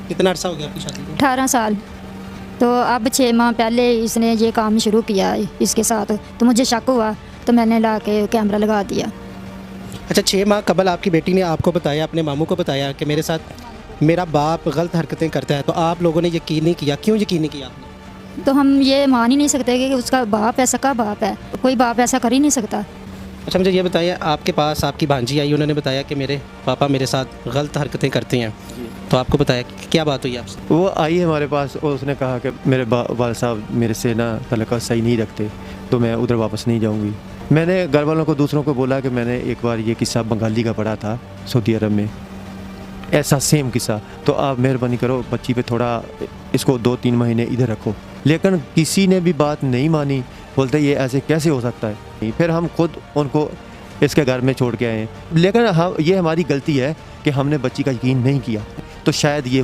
कितना अर्सा हो गया आपकी शादी को? 18 साल। तो अब 6 माह पहले इसने ये काम शुरू किया है इसके साथ, तो मुझे शक हुआ तो मैंने ला के कैमरा लगा दिया। अच्छा, 6 माह कबल आपकी बेटी ने आपको बताया, अपने मामू को बताया कि मेरे साथ मेरा बाप गलत हरकतें करता है, तो आप लोगों ने यकीन नहीं किया। क्यों यकीन नहीं किया आपने? तो हम ये मान ही नहीं सकते कि उसका बाप ऐसा का बाप है, कोई बाप ऐसा कर ही नहीं सकता। अच्छा, मुझे ये बताइए, आपके पास आपकी भांजी आई, उन्होंने बताया कि मेरे पापा मेरे साथ गलत हरकतें करते हैं, तो आपको बताया कि क्या बात हुई आपसे? वो आई हमारे पास और उसने कहा कि मेरे वाल साहब मेरे से ना तलका सही नहीं रखते, तो मैं उधर वापस नहीं जाऊंगी। मैंने घर वालों को दूसरों को बोला कि मैंने एक बार ये किस्सा बंगाली का पढ़ा था सऊदी अरब में, ऐसा सेम किस्सा, तो आप मेहरबानी करो बच्ची पे थोड़ा इसको 2-3 महीने इधर रखो। लेकिन किसी ने भी बात नहीं मानी, बोलते ये ऐसे कैसे हो सकता है। फिर हम खुद उनको इसके घर में छोड़ के आए हैं, लेकिन हम ये हमारी गलती है कि हमने बच्ची का यकीन नहीं किया, तो शायद ये